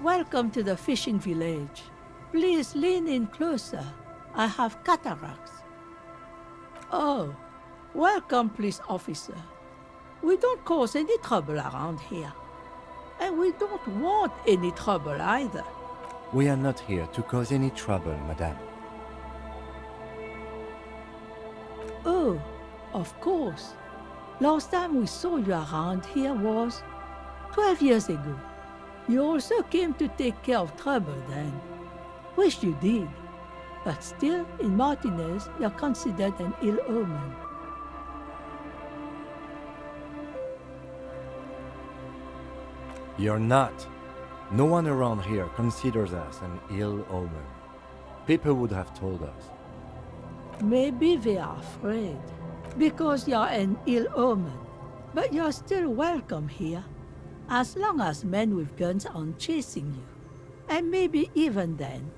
Welcome to the fishing village. Please lean in closer. I have cataracts. Oh, welcome, police officer. We don't cause any trouble around here. And we don't want any trouble either. We are not here to cause any trouble, madame. Oh, of course. Last time we saw you around here was 12 years ago. You also came to take care of trouble then. Wish you did. But still, in Martinez, you're considered an ill omen. You're not. No one around here considers us an ill omen. People would have told us. Maybe they are afraid, because you're an ill omen. But you're still welcome here, as long as men with guns aren't chasing you. And maybe even then,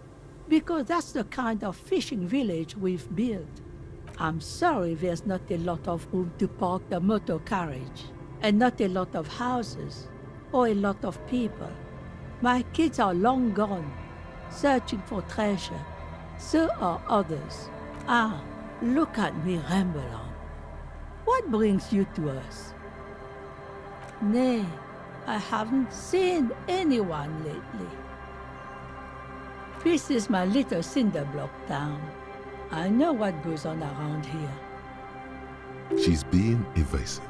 because that's the kind of fishing village we've built. I'm sorry there's not a lot of room to park the motor carriage, and not a lot of houses, or a lot of people. My kids are long gone, searching for treasure. So are others. Ah, look at me ramble on. What brings you to us? Nay, I haven't seen anyone lately. This is my little cinder block town. I know what goes on around here. She's being evasive.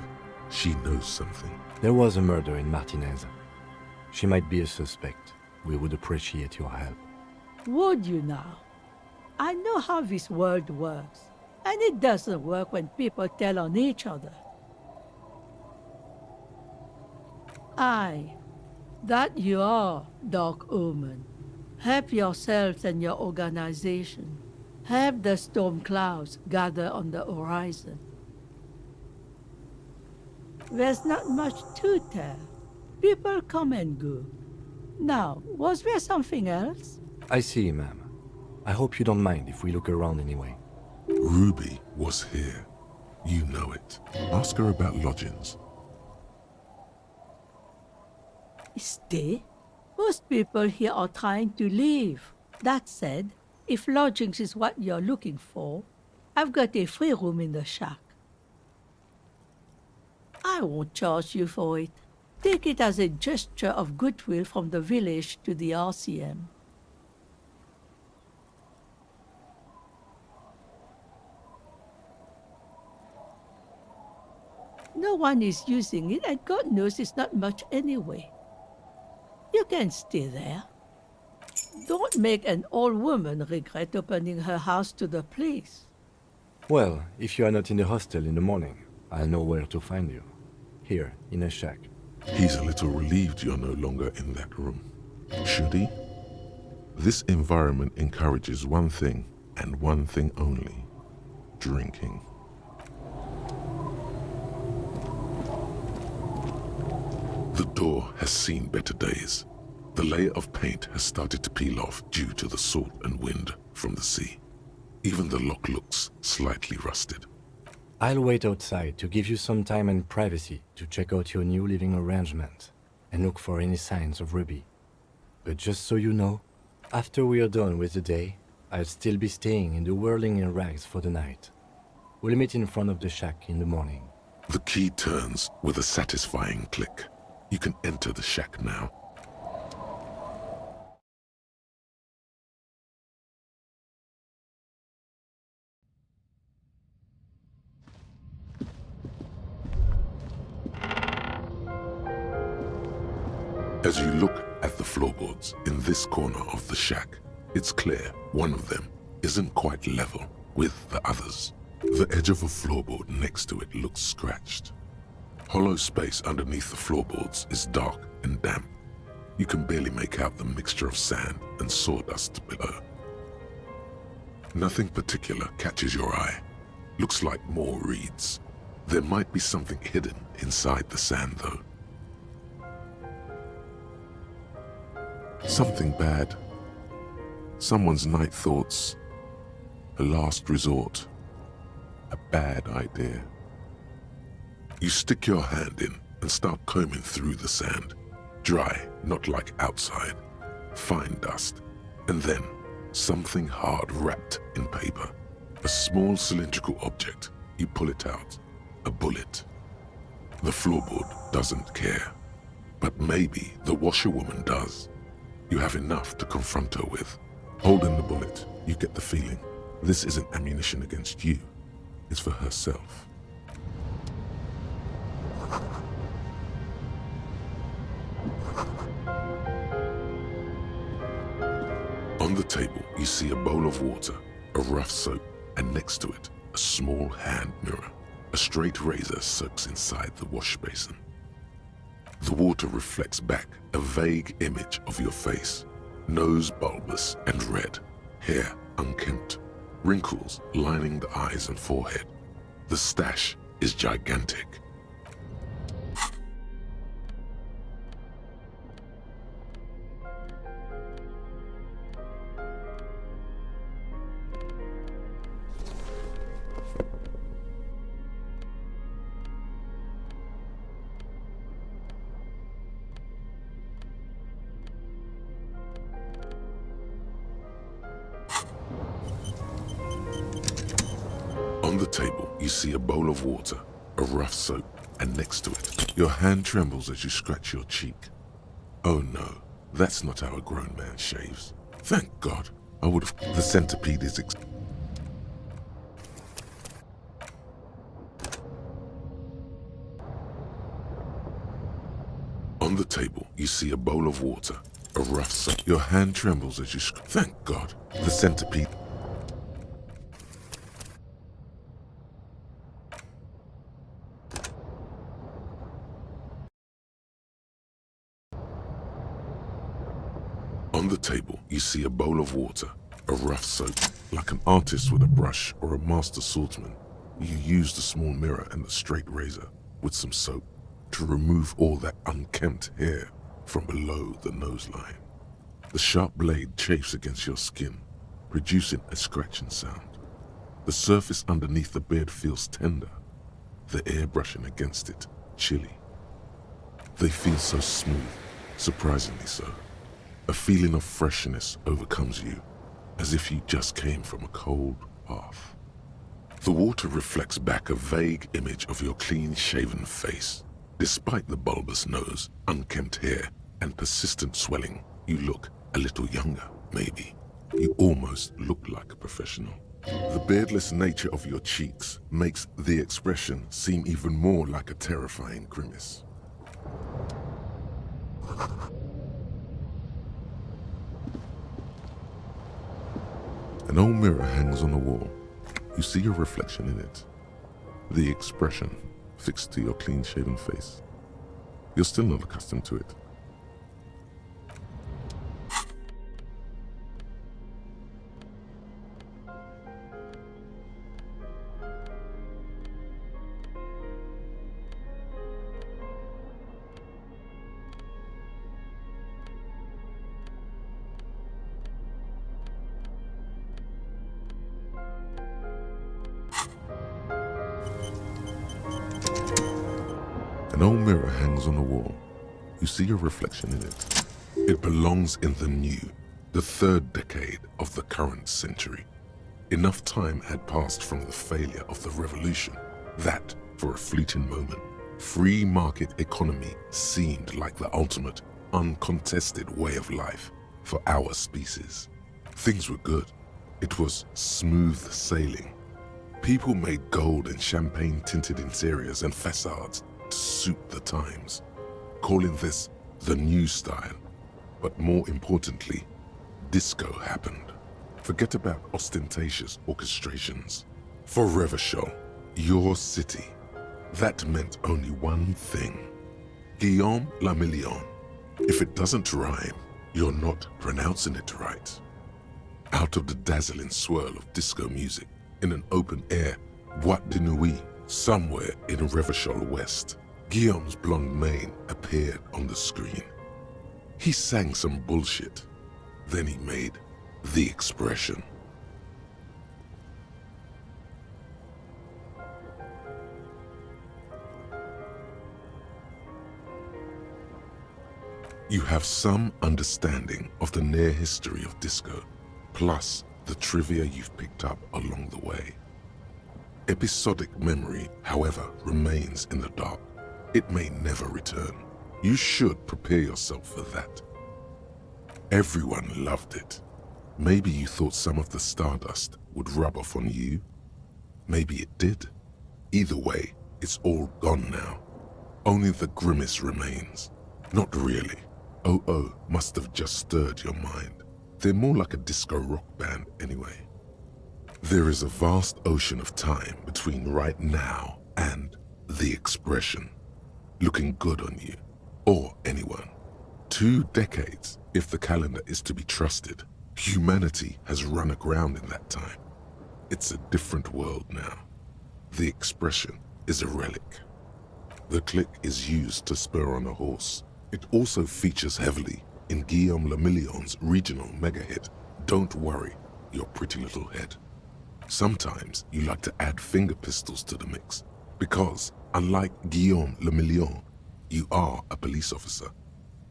She knows something. There was a murder in Martinez. She might be a suspect. We would appreciate your help. Would you now? I know how this world works, and it doesn't work when people tell on each other. Aye, that you are, Dark Omen. Help yourselves and your organization. Help the storm clouds gather on the horizon. There's not much to tell. People come and go. Now, was there something else? I see, ma'am. I hope you don't mind if we look around anyway. Ruby was here. You know it. Ask her about lodgings. Stay? Most people here are trying to leave. That said, if lodgings is what you're looking for, I've got a free room in the shack. I won't charge you for it. Take it as a gesture of goodwill from the village to the RCM. No one is using it, and God knows it's not much anyway. You can stay there. Don't make an old woman regret opening her house to the place. Well, if you are not in the hostel in the morning, I'll know where to find you. Here, in a shack. He's a little relieved you're no longer in that room. Should he? This environment encourages one thing, and one thing only. Drinking. The door has seen better days. The layer of paint has started to peel off due to the salt and wind from the sea. Even the lock looks slightly rusted. I'll wait outside to give you some time and privacy to check out your new living arrangement and look for any signs of Ruby. But just so you know, after we are done with the day, I'll still be staying in the Whirling in Rags for the night. We'll meet in front of the shack in the morning. The key turns with a satisfying click. You can enter the shack now. As you look at the floorboards in this corner of the shack, it's clear one of them isn't quite level with the others. The edge of a floorboard next to it looks scratched. Hollow space underneath the floorboards is dark and damp. You can barely make out the mixture of sand and sawdust below. Nothing particular catches your eye. Looks like more reeds. There might be something hidden inside the sand, though. Something bad. Someone's night thoughts. A last resort. A bad idea. You stick your hand in and start combing through the sand. Dry, not like outside. Fine dust. And then, something hard wrapped in paper. A small cylindrical object. You pull it out. A bullet. The floorboard doesn't care. But maybe the washerwoman does. You have enough to confront her with. Holding the bullet, you get the feeling this isn't ammunition against you. It's for herself. On the table, you see a bowl of water, a rough soap, and next to it, a small hand mirror. A straight razor soaks inside the wash basin. The water reflects back a vague image of your face. Nose bulbous and red, hair unkempt, wrinkles lining the eyes and forehead. The stash is gigantic. On the table, you see a bowl of water, a rough soap, and next to it, your hand trembles as you scratch your cheek. Oh no, that's not how a grown man shaves. Thank God, I would have... The centipede is... On the table, you see a bowl of water, a rough soap. Your hand trembles as you Thank God, the centipede... On the table, you see a bowl of water, a rough soap. Like an artist with a brush or a master swordsman, you use the small mirror and the straight razor with some soap to remove all that unkempt hair from below the nose line. The sharp blade chafes against your skin, producing a scratching sound. The surface underneath the beard feels tender, the air brushing against it chilly. They feel so smooth, surprisingly so. A feeling of freshness overcomes you, as if you just came from a cold bath. The water reflects back a vague image of your clean-shaven face. Despite the bulbous nose, unkempt hair, and persistent swelling, you look a little younger, maybe. You almost look like a professional. The beardless nature of your cheeks makes the expression seem even more like a terrifying grimace. An old mirror hangs on the wall. You see your reflection in it. The expression fixed to your clean-shaven face. You're still not accustomed to it. An old mirror hangs on the wall. You see your reflection in it. It belongs in the new, the third decade of the current century. Enough time had passed from the failure of the revolution that, for a fleeting moment, free market economy seemed like the ultimate, uncontested way of life for our species. Things were good. It was smooth sailing. People made gold and champagne-tinted interiors and facades to suit the times, calling this the new style. But more importantly, disco happened. Forget about ostentatious orchestrations. For Revachol, your city, that meant only one thing. Guillaume la Million. If it doesn't rhyme, you're not pronouncing it right. Out of the dazzling swirl of disco music, in an open-air boîte de nuit somewhere in Revachol West, Guillaume's blonde mane appeared on the screen. He sang some bullshit. Then he made the expression. You have some understanding of the near history of disco, plus the trivia you've picked up along the way. Episodic memory, however, remains in the dark. It may never return. You should prepare yourself for that. Everyone loved it. Maybe you thought some of the stardust would rub off on you. Maybe it did. Either way, it's all gone now. Only the grimace remains. Not really. Oh must have just stirred your mind. They're more like a disco rock band anyway. There is a vast ocean of time between right now and the expression. Looking good on you, or anyone. 2 decades, if the calendar is to be trusted. Humanity has run aground in that time. It's a different world now. The expression is a relic. The click is used to spur on a horse. It also features heavily in Guillaume Le Million's regional mega hit, Don't Worry, Your Pretty Little Head. Sometimes you like to add finger pistols to the mix, because, unlike Guillaume Le Million, you are a police officer.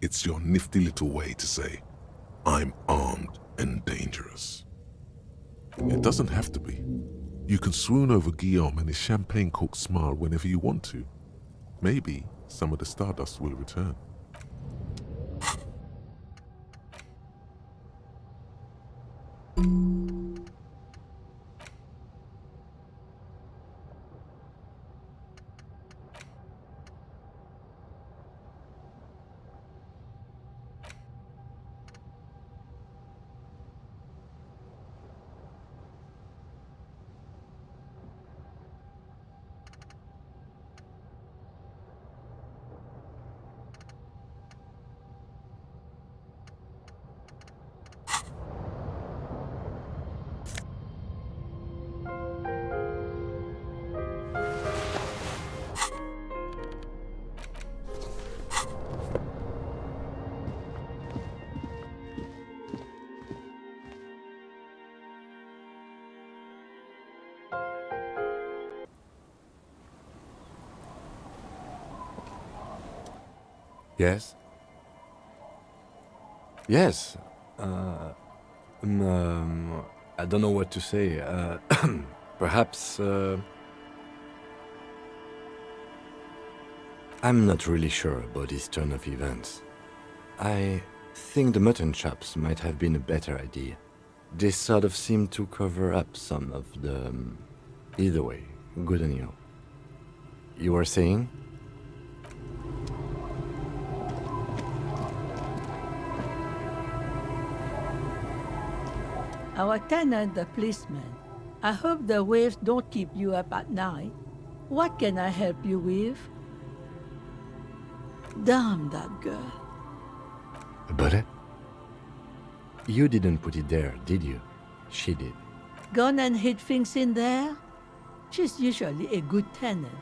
It's your nifty little way to say, I'm armed and dangerous. It doesn't have to be. You can swoon over Guillaume and his champagne-corked smile whenever you want to. Maybe some of the stardust will return. Yes? Yes. I don't know what to say. Perhaps, I'm not really sure about this turn of events. I think the mutton chops might have been a better idea. They sort of seem to cover up some of the... Either way, good on you. You were saying? Our tenant, the policeman. I hope the waves don't keep you up at night. What can I help you with? Damn that girl. But you didn't put it there, did you? She did. Gone and hid things in there? She's usually a good tenant,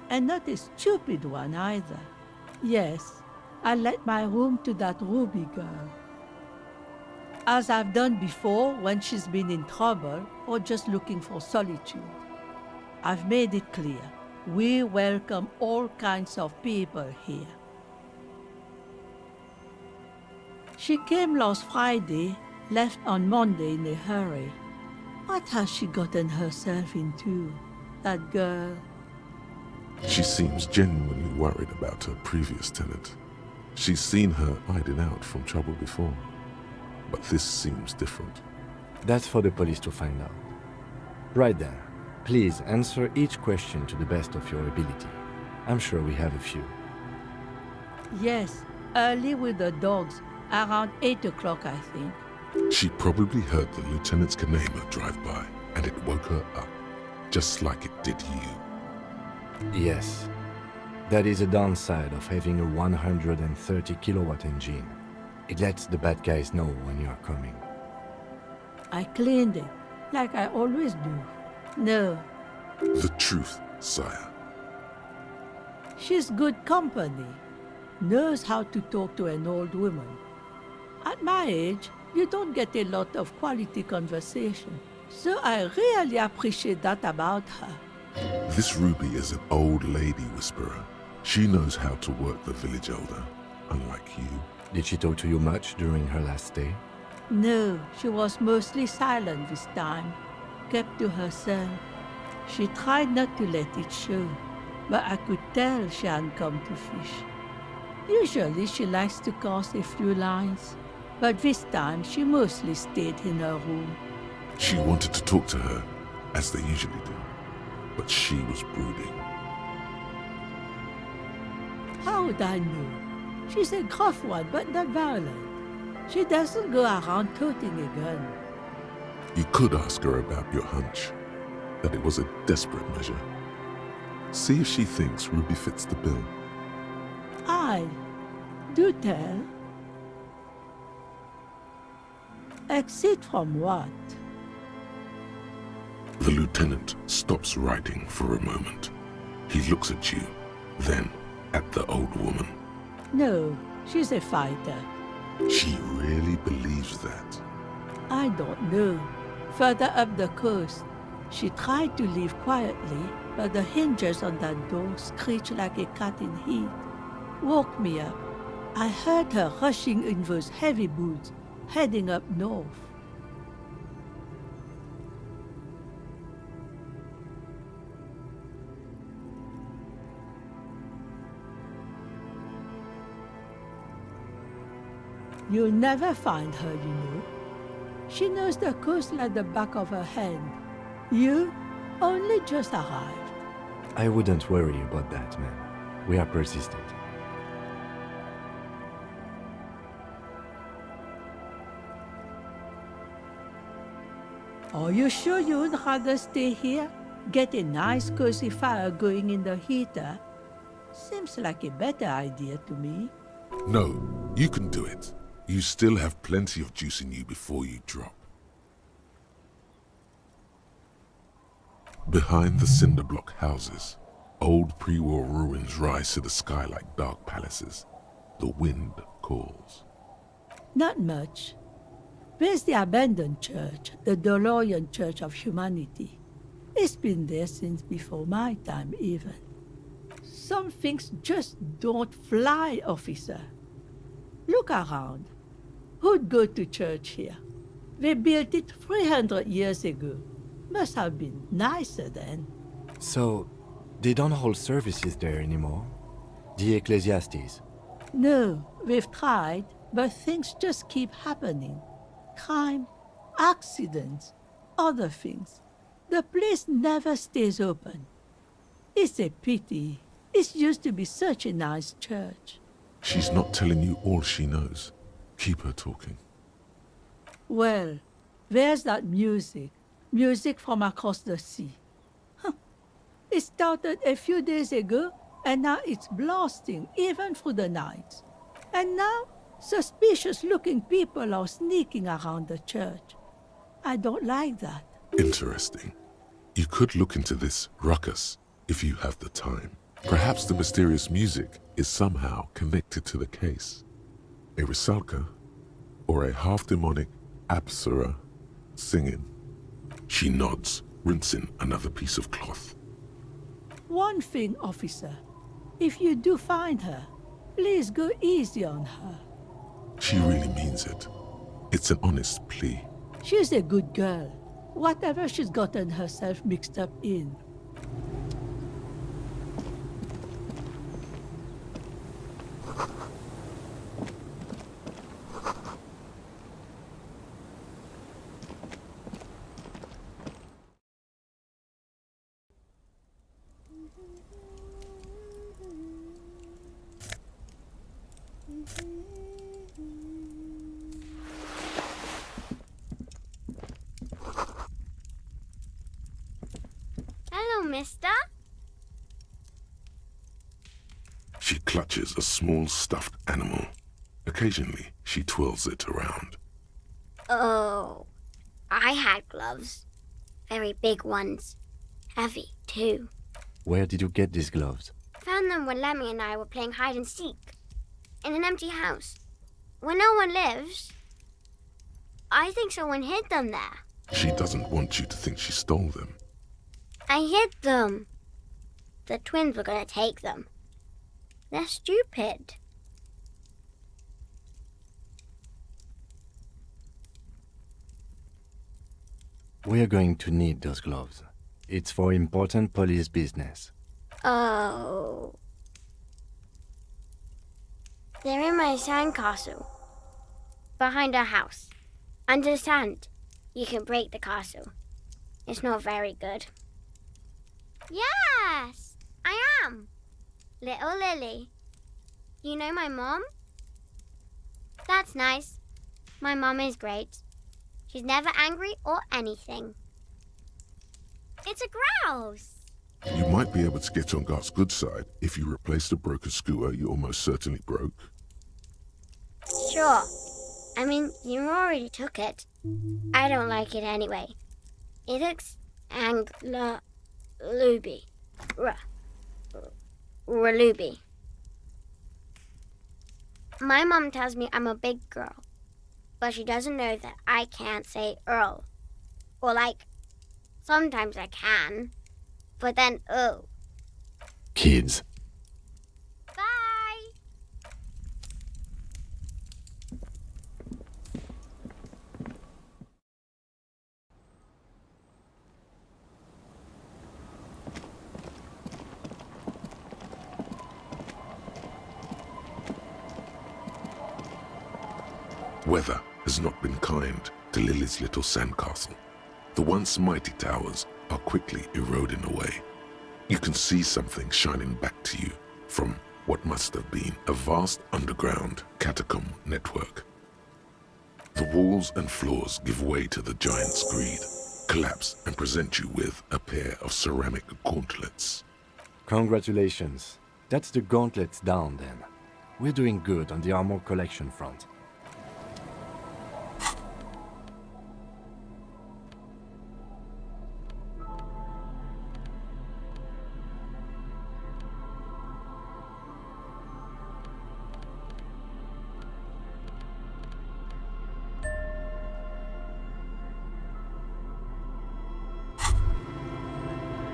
and not a stupid one either. Yes, I let my room to that Ruby girl. As I've done before when she's been in trouble or just looking for solitude. I've made it clear, we welcome all kinds of people here. She came last Friday, left on Monday in a hurry. What has she gotten herself into, that girl? She seems genuinely worried about her previous tenant. She's seen her hiding out from trouble before. But this seems different. That's for the police to find out. Right then, please answer each question to the best of your ability. I'm sure we have a few. Yes, early with the dogs, around 8 o'clock, I think. She probably heard the lieutenant's Kanema drive by, and it woke her up, just like it did you. Yes. That is a downside of having a 130 kilowatt engine. It lets the bad guys know when you are coming. I cleaned it, like I always do. No, The truth, sire. she's good company. Knows how to talk to an old woman. At my age, you don't get a lot of quality conversation. So I really appreciate that about her. This Ruby is an old lady whisperer. She knows how to work the village elder, unlike you. Did she talk to you much during her last stay? No, she was mostly silent this time, kept to herself. She tried not to let it show, but I could tell she hadn't come to fish. Usually she likes to cast a few lines, but this time she mostly stayed in her room. She wanted to talk to her, as they usually do, but she was brooding. How would I know? She's a gruff one, but not violent. She doesn't go around toting a gun. You could ask her about your hunch, that it was a desperate measure. See if she thinks Ruby fits the bill. Do tell. Exit from what? The lieutenant stops writing for a moment. He looks at you, then at the old woman. No, she's a fighter. She really believes that. I don't know. Further up the coast, she tried to leave quietly, but the hinges on that door screeched like a cat in heat. Woke me up. I heard her rushing in those heavy boots, heading up north. You'll never find her, you know. She knows the coast like the back of her hand. You only just arrived. I wouldn't worry about that, man. We are persistent. Are you sure you'd rather stay here? Get a nice cozy fire going in the heater? Seems like a better idea to me. No, you can do it. You still have plenty of juice in you before you drop. Behind the cinder block houses, old pre-war ruins rise to the sky like dark palaces. The wind calls. Not much. There's the abandoned church, the DeLorean Church of Humanity. It's been there since before my time, even. Some things just don't fly, officer. Look around. Who'd go to church here? They built it 300 years ago. Must have been nicer then. So, they don't hold services there anymore? The Ecclesiastes? No, we've tried, but things just keep happening. Crime, accidents, other things. The place never stays open. It's a pity. It used to be such a nice church. She's not telling you all she knows. Keep her talking. Well, there's that music. Music from across the sea. Huh. It started a few days ago, and now it's blasting even through the night. And now, suspicious-looking people are sneaking around the church. I don't like that. Interesting. You could look into this ruckus if you have the time. Perhaps the mysterious music is somehow connected to the case. A Rusalka or a half-demonic Apsara singing. She nods, rinsing another piece of cloth. One thing, officer. If you do find her, please go easy on her. She really means it. It's an honest plea. She's a good girl. Whatever she's gotten herself mixed up in. Hello, mister. She clutches a small stuffed animal. Occasionally, she twirls it around. Oh, I had gloves. Very big ones. Heavy, too. Where did you get these gloves? Found them when Lemmy and I were playing hide and seek. In an empty house. Where no one lives. I think someone hid them there. She doesn't want you to think she stole them. I hid them. The twins were gonna take them. They're stupid. We're going to need those gloves. It's for important police business. Oh. They're in my sandcastle. Behind our house. Under sand. You can break the castle. It's not very good. Yes, I am. Little Lily. You know my mom? That's nice. My mom is great. She's never angry or anything. It's a grouse. You might be able to get on Gart's good side if you replace the broken scooter you almost certainly broke. Sure. I mean, you already took it. I don't like it anyway. It looks Anglo-looby. Raluby. My mom tells me I'm a big girl, but she doesn't know that I can't say Earl. Or sometimes I can, but then Kids. Bye! Weather has not been kind to Lily's little sandcastle. The once mighty towers are quickly eroding away. You can see something shining back to you from what must have been a vast underground catacomb network. The walls and floors give way to the giant's greed, collapse and present you with a pair of ceramic gauntlets. Congratulations. That's the gauntlets down then. We're doing good on the armor collection front.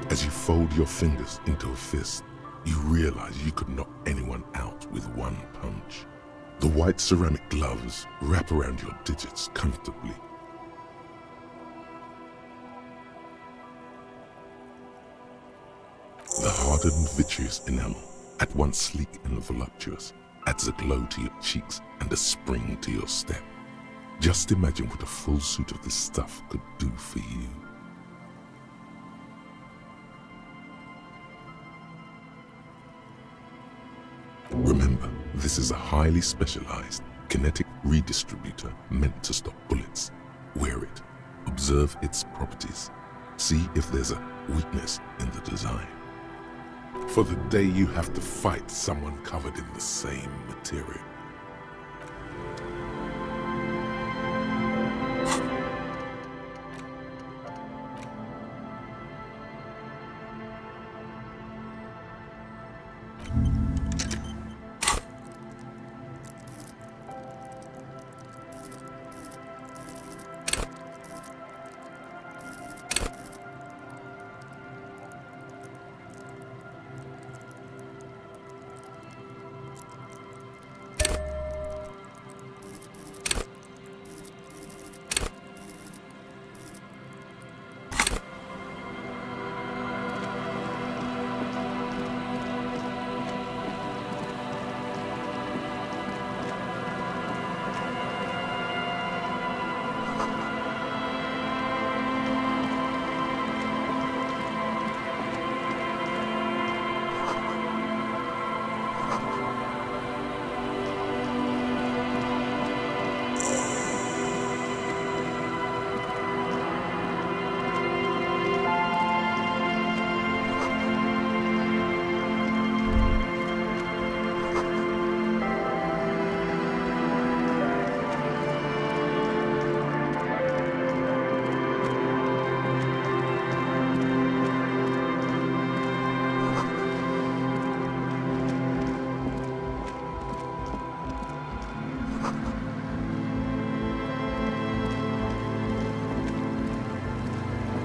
As you fold your fingers into a fist, you realize you could knock anyone out with one punch. The white ceramic gloves wrap around your digits comfortably. The hardened vitreous enamel, at once sleek and voluptuous, adds a glow to your cheeks and a spring to your step. Just imagine what a full suit of this stuff could do for you. Remember, this is a highly specialized kinetic redistributor meant to stop bullets. Wear it, observe its properties, see if there's a weakness in the design. For the day you have to fight someone covered in the same material.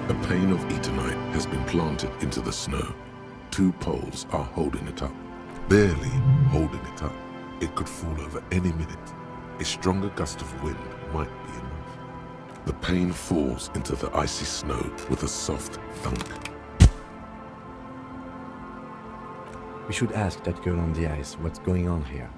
A pane of eternite has been planted into the snow. 2 poles are holding it up. Barely holding it up. It could fall over any minute. A stronger gust of wind might be enough. The pane falls into the icy snow with a soft thunk. We should ask that girl on the ice what's going on here.